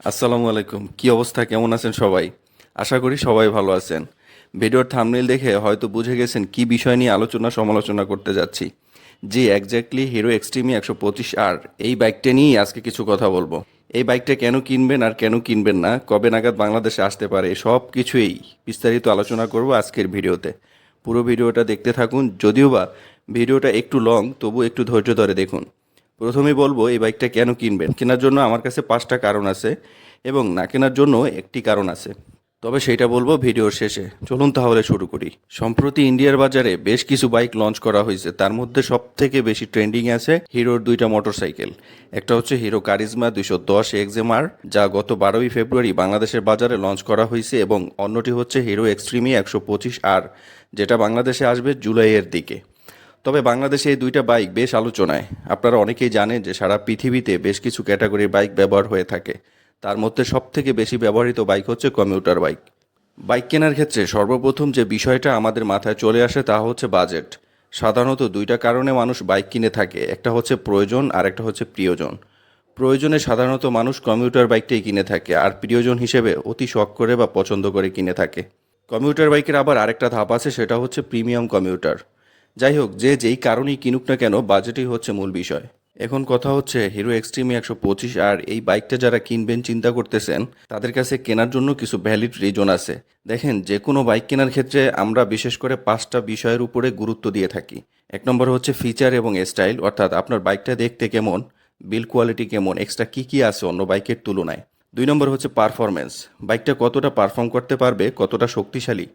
আসসালামু আলাইকুম। কি অবস্থা, কেমন আছেন সবাই? আশা করি সবাই ভালো আছেন। ভিডিওর থাম্বনেল দেখে হয়তো বুঝে গেছেন কি বিষয় নিয়ে আলোচনা সমালোচনা করতে যাচ্ছি। জি, এক্স্যাক্টলি হিরো এক্সট্রিমি 125R। এই বাইকটা নিয়েই আজকে কিছু কথা বলবো। এই বাইকটা কেন কিনবেন আর কেন কিনবেন না, কবে নাগাদ বাংলাদেশে আসতে পারে, সব কিছুই বিস্তারিত আলোচনা করব আজকের ভিডিওতে। পুরো ভিডিওটা দেখতে থাকুন। যদিও বা ভিডিওটা একটু লং, তবু একটু ধৈর্য ধরে দেখুন। প্রথমেই বলবো এই বাইকটা কেন কিনবেন। কেনার জন্য আমার কাছে 5টা কারণ আছে এবং না কেনার জন্য একটি কারণ আছে, তবে সেইটা বলবো ভিডিওর শেষে। চলুন তাহলে শুরু করি। সম্প্রতি ইন্ডিয়ার বাজারে বেশ কিছু বাইক লঞ্চ করা হয়েছে। তার মধ্যে সব থেকে বেশি ট্রেন্ডিং আছে হিরোর দুইটা মোটরসাইকেল। একটা হচ্ছে হিরো কারিজমা 210 এক্সএমআর, যা গত 12ই ফেব্রুয়ারি বাংলাদেশের বাজারে লঞ্চ করা হয়েছে, এবং অন্যটি হচ্ছে হিরো এক্সট্রিমি 125R, যেটা বাংলাদেশে আসবে জুলাইয়ের দিকে। তবে বাংলাদেশে এই দুইটা বাইক বেশ আলোচনায়। আপনারা অনেকেই জানেন যে সারা পৃথিবীতে বেশ কিছু ক্যাটাগরির বাইক ব্যবহার হয়ে থাকে। তার মধ্যে সবথেকে বেশি ব্যবহৃত বাইক হচ্ছে কমিউটার বাইক। বাইক কেনার ক্ষেত্রে সর্বপ্রথম যে বিষয়টা আমাদের মাথায় চলে আসে তা হচ্ছে বাজেট। সাধারণত দুইটা কারণে মানুষ বাইক কিনে থাকে, একটা হচ্ছে প্রয়োজন আর একটা হচ্ছে প্রিয়জন। প্রয়োজনে সাধারণত মানুষ কমিউটার বাইকটাই কিনে থাকে, আর প্রিয়জন হিসেবে অতি শখ করে বা পছন্দ করে কিনে থাকে। কমিউটার বাইকের আবার আরেকটা ধাপ আছে, সেটা হচ্ছে প্রিমিয়াম কমিউটার। যাই হোক, যে যেই কারণেই কিনুক না কেন, বাজেটই হচ্ছে মূল বিষয়। এখন কথা হচ্ছে হিরো এক্সট্রিমি 125R এই বাইকটা যারা কিনবেন চিন্তা করতেছেন, তাদের কাছে কেনার জন্য কিছু ভ্যালিড রিজন আছে। দেখেন, যে কোনো বাইক কেনার ক্ষেত্রে আমরা বিশেষ করে 5টা বিষয়ের উপরে গুরুত্ব দিয়ে থাকি। 1 নম্বর হচ্ছে ফিচার এবং স্টাইল, অর্থাৎ আপনার বাইকটা দেখতে কেমন, বিল্ড কোয়ালিটি কেমন, এক্সট্রা কী কী আছে অন্য বাইকের তুলনায়। 2 নম্বর হচ্ছে পারফরমেন্স, বাইকটা কতটা পারফর্ম করতে পারবে, কতটা শক্তিশালী,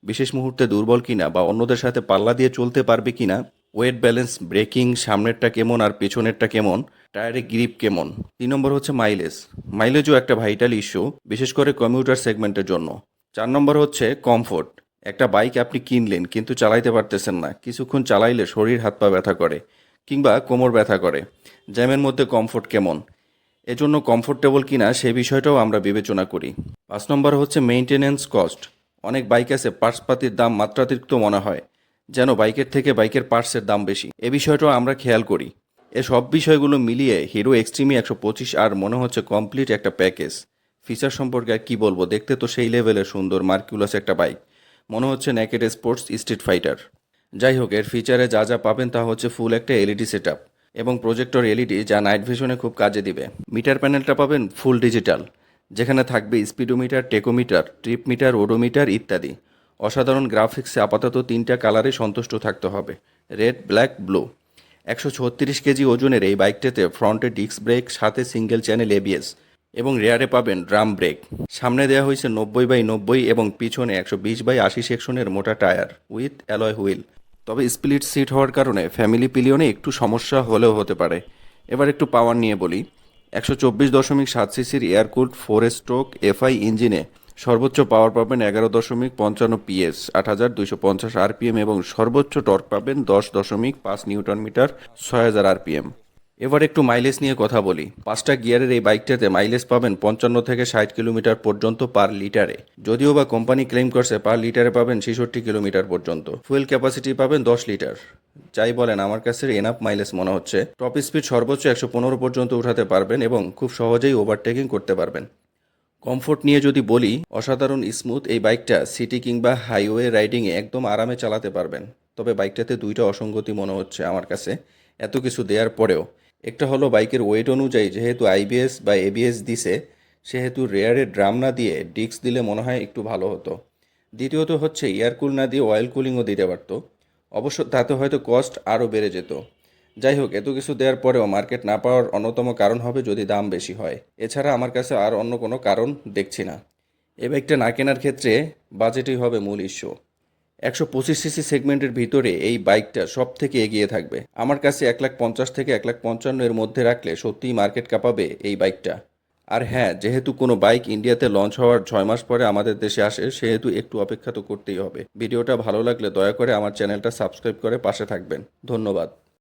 বিশেষ মুহূর্তে দুর্বল কিনা বা অন্যদের সাথে পাল্লা দিয়ে চলতে পারবে কিনা, ওয়েট ব্যালেন্স, ব্রেকিং, সামনেরটা কেমন আর পেছনেরটা কেমন, টায়ারে গ্রিপ কেমন। 3 নম্বর হচ্ছে মাইলেজ। মাইলেজও একটা ভাইটাল ইস্যু, বিশেষ করে কমিউটার সেগমেন্টের জন্য। 4 নম্বর হচ্ছে কমফোর্ট। একটা বাইক আপনি কিনলেন কিন্তু চালাইতে পারতেছেন না, কিছুক্ষণ চালাইলে শরীর হাত পা ব্যথা করে কিংবা কোমর ব্যথা করে। জ্যামের মধ্যে কমফোর্ট কেমন, এজন্য কমফোর্টেবল কিনা সে বিষয়টাও আমরা বিবেচনা করি। 5 নম্বর হচ্ছে মেইনটেনেন্স কস্ট। অনেক বাইক আছে পার্টসপাতির দাম মাত্রাতিরিক্ত মনে হয়, যেন বাইকের থেকে বাইকের পার্টসের দাম বেশি। এ বিষয়টাও আমরা খেয়াল করি। এ সব বিষয়গুলো মিলিয়ে হিরো এক্সট্রিমি 125R মনে হচ্ছে কমপ্লিট একটা প্যাকেজ। ফিচার সম্পর্কে আর কি বলবো, দেখতে তো সেই লেভেলের সুন্দর মার্কিউলাস একটা বাইক, মনে হচ্ছে নেকেড স্পোর্টস স্ট্রিট ফাইটার। যাই হোক, এর ফিচারে যা যা পাবেন তা হচ্ছে ফুল একটা এলইডি সেটআপ এবং প্রজেক্টর এলইডি, যা নাইট ভিশনে খুব কাজে দিবে। মিটার প্যানেলটা পাবেন ফুল ডিজিটাল, যেখানে থাকবে speedometer, tachometer, trip meter, odometer ইত্যাদি। অসাধারণ গ্রাফিক্সে আপাতত 3টা কালারে সন্তুষ্ট থাকতে হবে, রেড, ব্ল্যাক, ব্লু। 136 কেজি ওজনের এই বাইকটাতে ফ্রন্টে ডিস্ক ব্রেক, সাথে সিঙ্গেল চ্যানেল এবিএস এবং রেয়ারে পাবেন ড্রাম ব্রেক। সামনে দেওয়া হয়েছে 90/90 এবং পিছনে 120/80 সেকশনের মোটা টায়ার উইথ অ্যালয় হুইল। তবে স্প্লিট সিট হওয়ার কারণে ফ্যামিলি পিলিয়নে একটু সমস্যা হলেও হতে পারে। এবার একটু পাওয়ার নিয়ে বলি। 124.7 সিসির এয়ারকুলড 4 স্ট্রোক এফআই ইঞ্জিনে সর্বোচ্চ পাওয়ার পাবেন 11.55 PS, 8,250 RPM, এবং সর্বোচ্চ টর্ক পাবেন 10.5 নিউটন মিটার, 6,000 RPM। এবার একটু মাইলেজ নিয়ে কথা বলি। 5টা গিয়ারের এই বাইকটাতে মাইলেজ পাবেন 55 থেকে 60 কিলোমিটার পর্যন্ত পার লিটারে। যদিও বা কোম্পানি ক্লেম করছে পার লিটারে পাবেন 66 কিলোমিটার পর্যন্ত। ফুয়েল ক্যাপাসিটি পাবেন 10 লিটার। যাই বলেন, আমার কাছে এনাফ মাইলেজ মনে হচ্ছে। টপ স্পিড সর্বোচ্চ 115 পর্যন্ত উঠাতে পারবেন এবং খুব সহজেই ওভারটেকিং করতে পারবেন। কমফোর্ট নিয়ে যদি বলি, অসাধারণ স্মুথ এই বাইকটা সিটি কিংবা হাইওয়ে রাইডিংয়ে একদম আরামে চালাতে পারবেন। তবে বাইকটাতে দুইটা অসঙ্গতি মনে হচ্ছে আমার কাছে, এত কিছু দেওয়ার পরেও। একটা হলো বাইকের ওয়েট অনুযায়ী যেহেতু আইবিএস বা এবিএস দিছে, সেহেতু রেয়ারে ড্রাম না দিয়ে ডিস্ক দিলে মনে হয় একটু ভালো হতো। দ্বিতীয়ত হচ্ছে এয়ারকুল না দিয়ে অয়েল কুলিংও দিতে পারতো, অবশ্য তাতে হয়তো কস্ট আরও বেড়ে যেত। যাই হোক, এত কিছু দেওয়ার পরেও মার্কেট না পাওয়ার অন্যতম কারণ হবে যদি দাম বেশি হয়। এছাড়া আমার কাছে আর অন্য কোনো কারণ দেখছি না। এ বাইকটা না কেনার ক্ষেত্রে বাজেটই হবে মূল ইস্যু। 125 সিসি সেগমেন্টের ভিতরে এই বাইকটা সব থেকে এগিয়ে থাকবে। আমার কাছে 1,50,000 থেকে 1,55,000 এর মধ্যে রাখলে সত্যিই মার্কেট কাঁপাবে এই বাইকটা। আর হ্যাঁ, যেহেতু কোনো বাইক ইন্ডিয়াতে লঞ্চ হওয়ার 6 মাস পরে আমাদের দেশে আসে, সেহেতু একটু অপেক্ষা তো করতেই হবে। ভিডিওটা ভালো লাগলে দয়া করে আমার চ্যানেলটা সাবস্ক্রাইব করে পাশে থাকবেন। ধন্যবাদ।